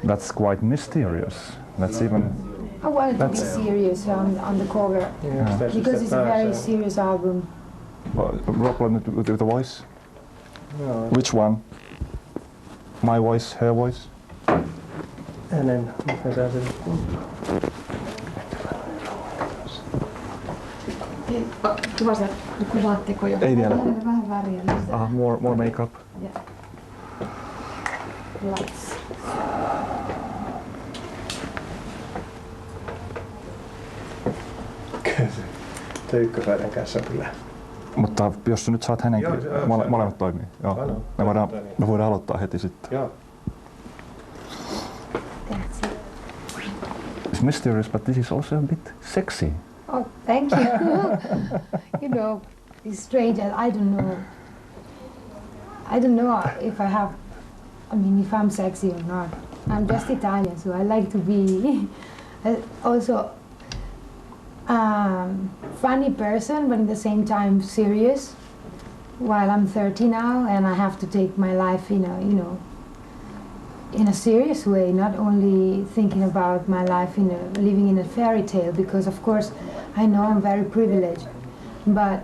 That's quite mysterious. That's even... I wanted to be serious on the cover, because it's a very serious album. Problem with the voice? No. Which one? My voice, her voice? Hänen, Kuvaatteko jo? Ei vielä. Vähän väriä lisää. More makeup. Yeah. Lights. Tuo ykkösraiden kanssa kyllä. Mutta jos nyt saat hänenkin, molemmat toimii. Joo. Me voidaan aloittaa heti sitten. Joo. That's it. It's mysterious, but this is also a bit sexy. Oh, thank you. You know, it's strange. I don't know. I don't know if I have. I mean, if I'm sexy or not. I'm just Italian, so I like to be also funny person, but at the same time serious. While I'm 30 now, and I have to take my life in a serious way, not only thinking about my life living in a fairy tale, because of course I know I'm very privileged, but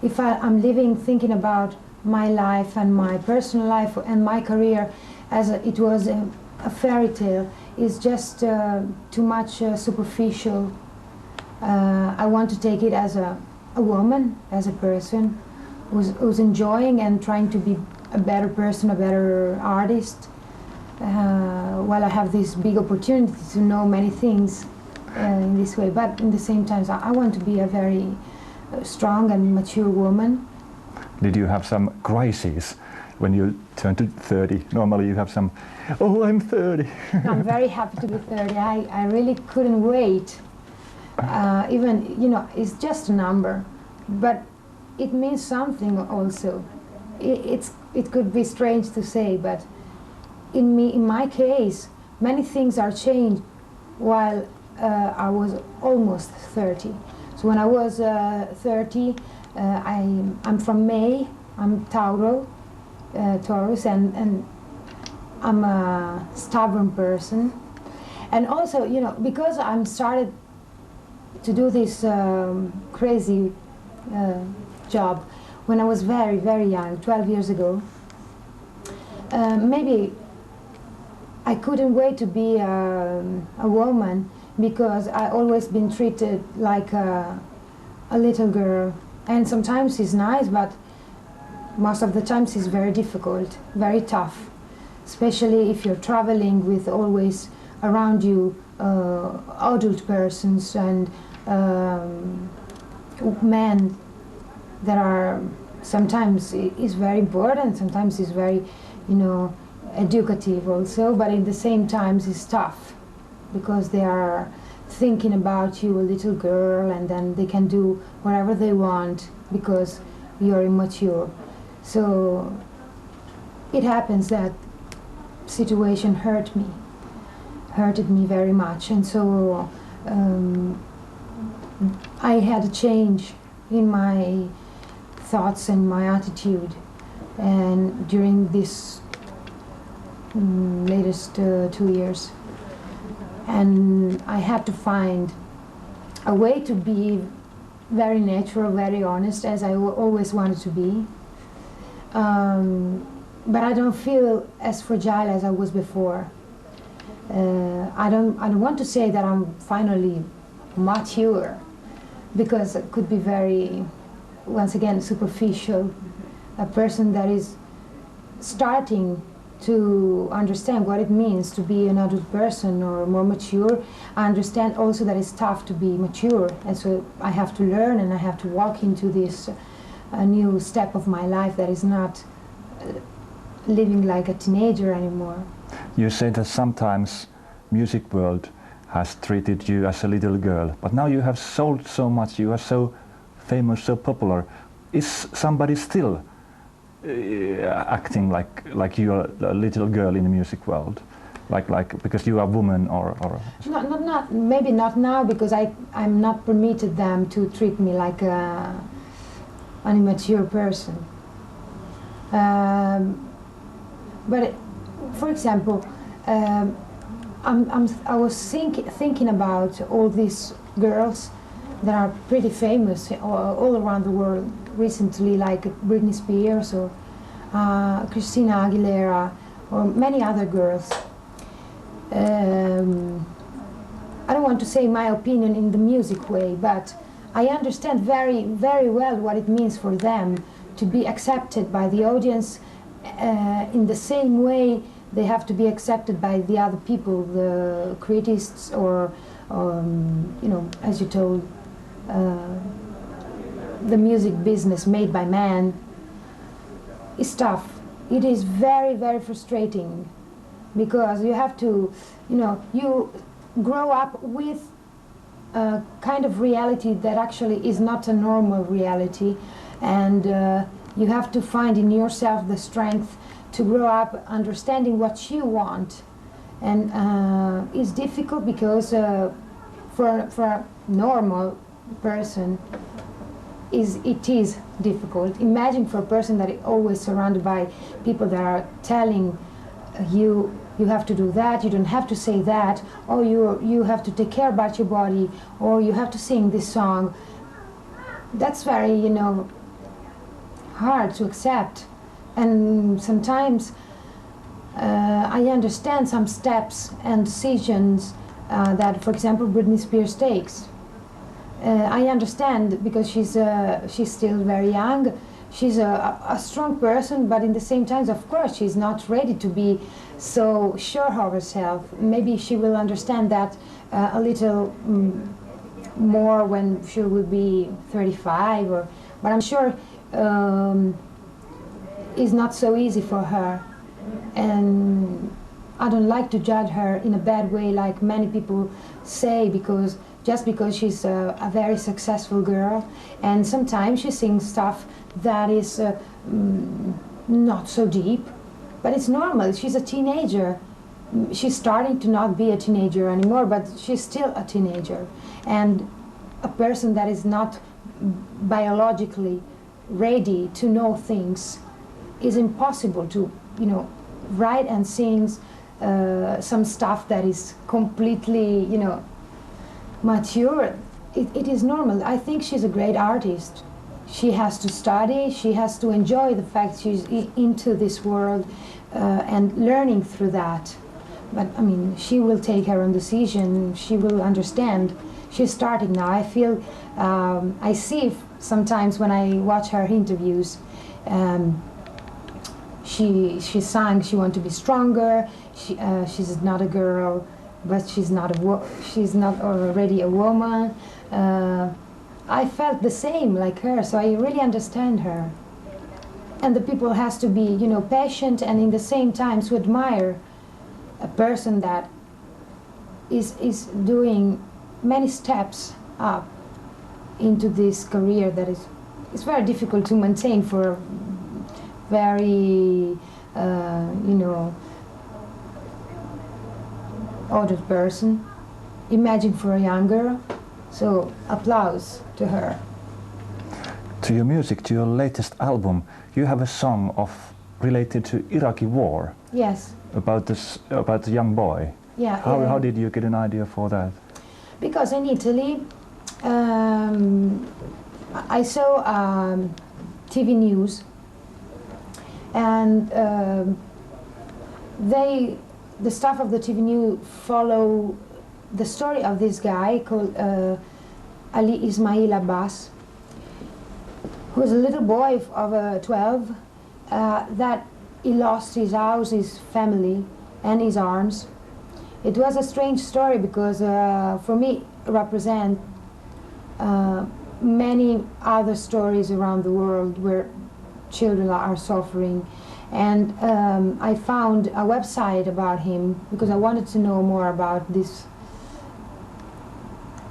if I'm living thinking about my life and my personal life and my career as it was a fairy tale, is just too much superficial. I want to take it as a woman, as a person who's enjoying and trying to be a better person, a better artist, while I have this big opportunity to know many things in this way. But in the same time, I want to be a very strong and mature woman. Did you have some crises when you turned to 30? Normally you have some, oh, I'm 30. I'm very happy to be 30. I really couldn't wait. Even, it's just a number, but it means something also. It could be strange to say, but in my case, many things are changed while I was almost 30. So when I was 30, I'm from May, I'm Taurus, and I'm a stubborn person. And also, because I'm started to do this crazy job when I was very, very young, 12 years ago, maybe I couldn't wait to be a woman, because I always been treated like a little girl. And sometimes it's nice, but most of the times it's very difficult, very tough, especially if you're traveling with always around you adult persons and men that are sometimes is very important, sometimes is very, educative also, but at the same time it's tough, because they are thinking about you, a little girl, and then they can do whatever they want because you're immature. So it happens that situation hurted me very much, and so I had a change in my thoughts and my attitude, and during this latest 2 years, and I had to find a way to be very natural, very honest, as I always wanted to be, but I don't feel as fragile as I was before. I don't want to say that I'm finally mature, because it could be very, once again, superficial. A person that is starting to understand what it means to be an adult person or more mature. I understand also that it's tough to be mature, and so I have to learn and I have to walk into this new step of my life that is not living like a teenager anymore. You say that sometimes music world has treated you as a little girl, but now you have sold so much, you are so famous, so popular. Is somebody still acting like you're a little girl in the music world, like because you are a woman or? Not maybe not now, because I'm not permitted them to treat me like an immature person. But for example, I was thinking about all these girls that are pretty famous all around the world recently, like Britney Spears or Christina Aguilera or many other girls. I don't want to say my opinion in the music way, but I understand very, very well what it means for them to be accepted by the audience in the same way they have to be accepted by the other people, the critics, or you know, as you told, the music business made by man. It's tough. It is very, very frustrating because you have to, you know, you grow up with a kind of reality that actually is not a normal reality, and you have to find in yourself the strength to grow up understanding what you want. And it's difficult because for a normal person it is difficult. Imagine for a person that is always surrounded by people that are telling you have to do that, you don't have to say that, or you have to take care about your body, or you have to sing this song. That's very, you know, hard to accept. And sometimes I understand some steps and decisions that, for example, Britney Spears takes. I understand because she's still very young. She's a strong person, but in the same time, of course, she's not ready to be so sure of herself. Maybe she will understand that a little more when she will be 35, but I'm sure it's not so easy for her. And I don't like to judge her in a bad way, like many people say, because just because she's a very successful girl, and sometimes she sings stuff that is not so deep, but it's normal. She's a teenager. She's starting to not be a teenager anymore, but she's still a teenager. And a person that is not biologically ready to know things is impossible to, you know, write and sing some stuff that is completely, you know, mature. It is normal. I think she's a great artist. She has to study, she has to enjoy the fact she's into this world and learning through that. But I mean, she will take her own decision, she will understand. She's starting now. I feel, I see sometimes when I watch her interviews, she sang she wants to be stronger. She's not a girl, but she's not already a woman. I felt the same like her, so I really understand her. And the people has to be, you know, patient and in the same time to admire a person that is doing many steps up into this career that is very difficult to maintain for a very, you know, older person. Imagine for a young girl. So applause to her. To your music, to your latest album, you have a song related to Iraqi war. Yes. About the young boy. Yeah. How did you get an idea for that? Because in Italy, I saw TV news, and the staff of the TV news follow the story of this guy called Ali Ismail Abbas, who was a little boy of 12 that he lost his house, his family, and his arms. It was a strange story because for me it represents many other stories around the world where children are suffering. And I found a website about him because I wanted to know more about this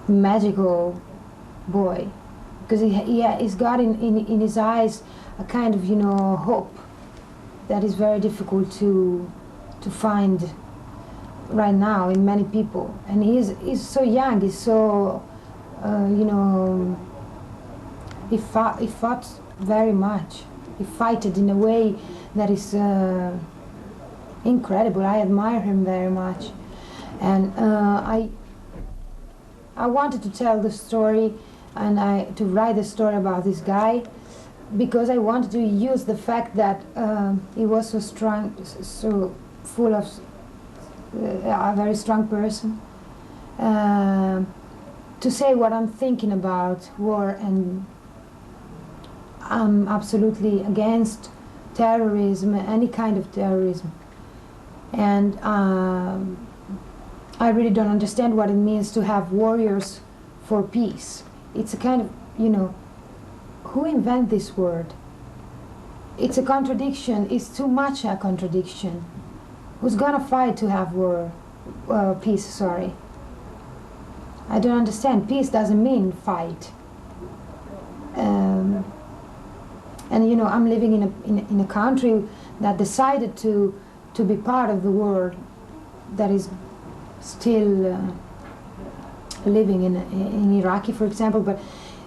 magical boy, because he's got in his eyes a kind of, you know, hope that is very difficult to find right now in many people. And he's so young, he's so you know, he fought very much. He fighted in a way that is incredible. I admire him very much, and I wanted to tell the story, and to write a story about this guy, because I wanted to use the fact that he was so strong, so full of a very strong person, to say what I'm thinking about war, and I'm absolutely against terrorism, any kind of terrorism, and I really don't understand what it means to have warriors for peace. It's a kind of, you know, who invented this word? It's a contradiction. It's too much a contradiction. Who's gonna fight to have peace? Sorry. I don't understand. Peace doesn't mean fight. And you know, I'm living in a country that decided to be part of the world, that is still living in Iraqi, for example, but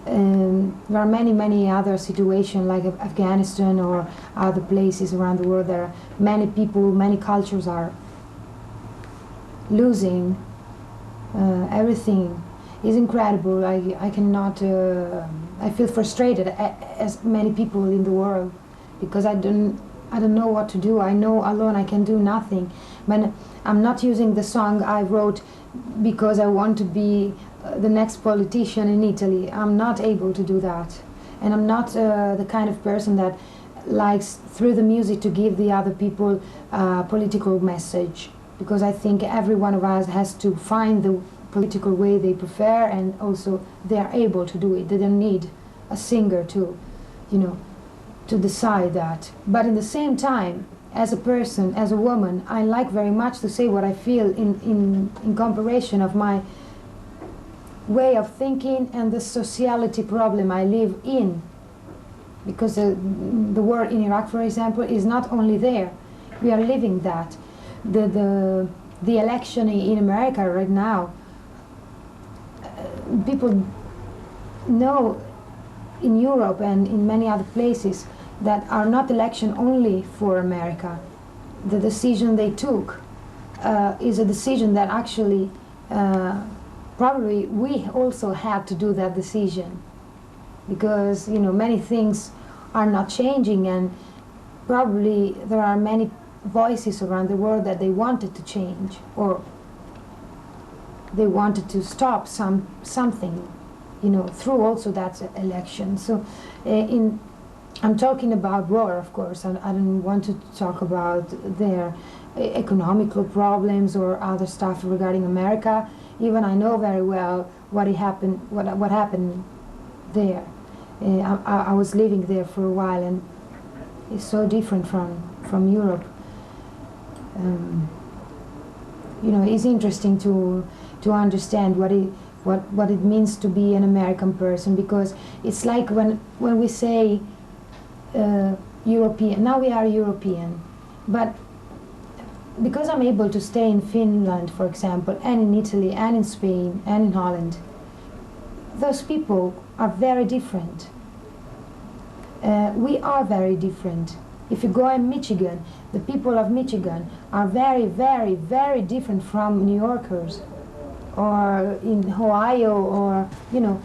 there are many other situations like Afghanistan or other places around the world. There are many people, many cultures are losing everything. Is incredible. I cannot. I feel frustrated as many people in the world, because I don't know what to do. I know alone I can do nothing. But I'm not using the song I wrote because I want to be the next politician in Italy. I'm not able to do that, and I'm not the kind of person that likes through the music to give the other people a political message, because I think every one of us has to find the political way they prefer, and also they are able to do it. They don't need a singer to, you know, to decide that. But in the same time, as a person, as a woman, I like very much to say what I feel in comparison of my way of thinking and the sociality problem I live in. Because the war in Iraq, for example, is not only there. We are living that. The election in America right now, people know in Europe and in many other places that are not election only for America. The decision they took is a decision that actually probably we also had to do that decision, because you know many things are not changing, and probably there are many voices around the world that they wanted to change, or they wanted to stop something, you know, through also that election. So I'm talking about war, of course, and I don't want to talk about their economical problems or other stuff regarding America. Even I know very well what happened there. I was living there for a while, and it's so different from Europe. You know, it's interesting to understand what it means to be an American person, because it's like when we say European. Now we are European, but because I'm able to stay in Finland, for example, and in Italy, and in Spain, and in Holland, those people are very different. We are very different. If you go in Michigan, the people of Michigan are very, very, very different from New Yorkers, or in Ohio, or, you know,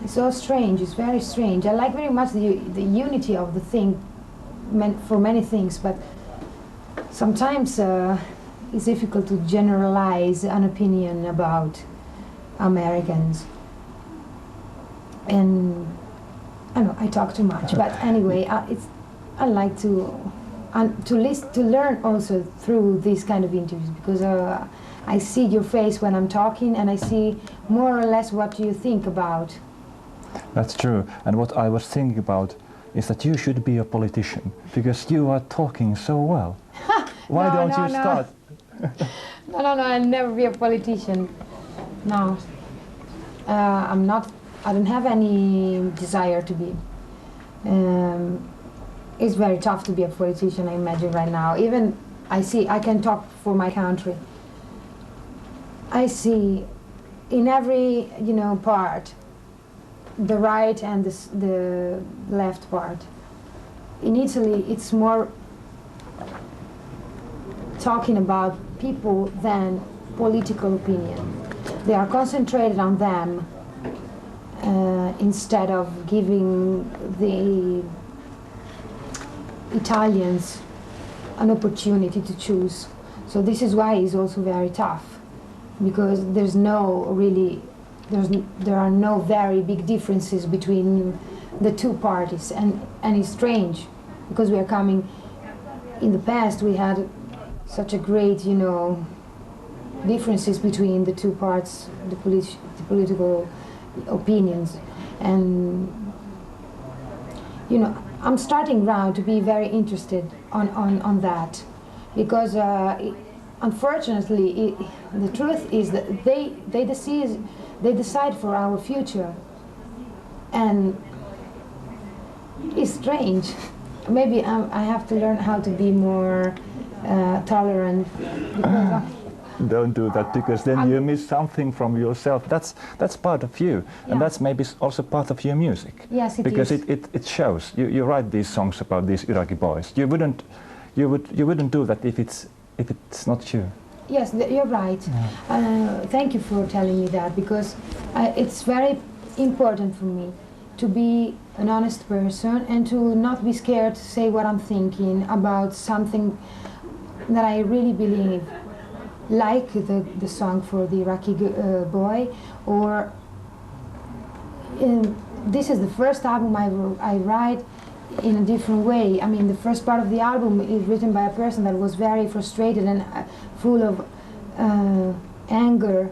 it's so strange, it's very strange. I like very much the unity of the thing for many things, but sometimes it's difficult to generalize an opinion about Americans. And I know I talk too much, but anyway, I like to learn also through these kind of interviews, because I see your face when I'm talking, and I see more or less what you think about. That's true. And what I was thinking about is that you should be a politician, because you are talking so well. Why don't you start? No, I'll never be a politician. No. I'm not. I don't have any desire to be. It's very tough to be a politician, I imagine, right now. Even I can talk for my country. I see in every, you know, part, the right and the left part. In Italy, it's more talking about people than political opinion. They are concentrated on them instead of giving the Italians an opportunity to choose. So this is why it's also very tough, because there are no very big differences between the two parties, and it's strange because we are coming. In the past, we had such a great, differences between the two parts, the political opinions, and I'm starting now to be very interested on that, because unfortunately the truth is that they decide for our future, and it's strange. Maybe I have to learn how to be more tolerant, because don't do that, because then you miss something from yourself. That's part of you, and that's maybe also part of your music. Yes, because it shows. You write these songs about these Iraqi boys. You wouldn't do that if it's not you. Yes, you're right. Yeah. Thank you for telling me that, because it's very important for me to be an honest person and to not be scared to say what I'm thinking about something that I really believe, like the song for the Iraqi boy, or this is the first album I write in a different way. I mean, the first part of the album is written by a person that was very frustrated and full of anger,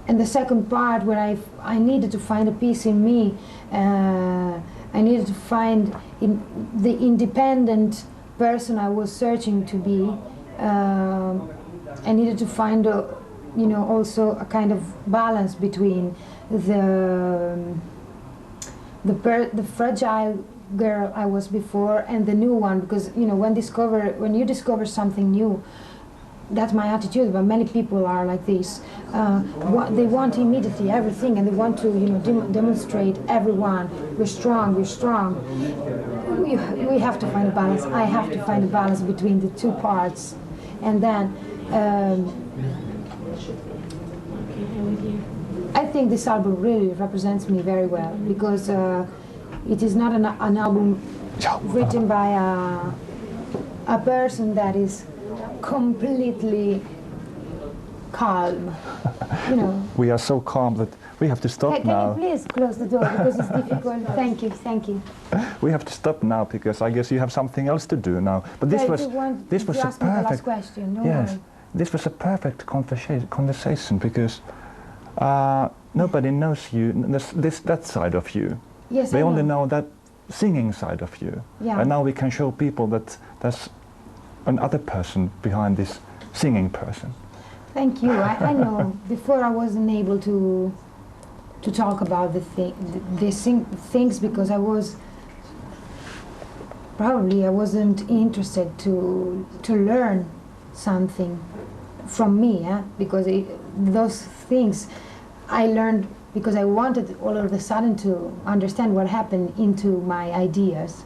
and the second part, where I needed to find a peace in me, I needed to find the independent person I was searching to be. I needed to find also a kind of balance between the fragile girl I was before and the new one, because when you discover something new, that's my attitude, but many people are like this. They want immediately everything, and they want to demonstrate everyone, we're strong, we're strong. We have to find a balance. I have to find a balance between the two parts, and then I think this album really represents me very well, because it is not an album written by a person that is completely calm. We are so calm that we have to stop now. Can you please close the door, because it's difficult? Thank you, thank you. We have to stop now, because I guess you have something else to do now. But this was a perfect question. Yes, this was a perfect conversation, because nobody knows you, that side of you. Yes, they only know that singing side of you. Yeah. And now we can show people that there's another person behind this singing person. Thank you. I know. Before I wasn't able to talk about these things, because I wasn't interested to learn something from me, because those things I learned because I wanted all of a sudden to understand what happened into my ideas.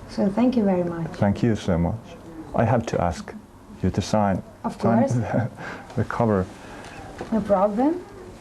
So thank you very much. Thank you so much. I have to ask you to sign Of course. the cover. No problem.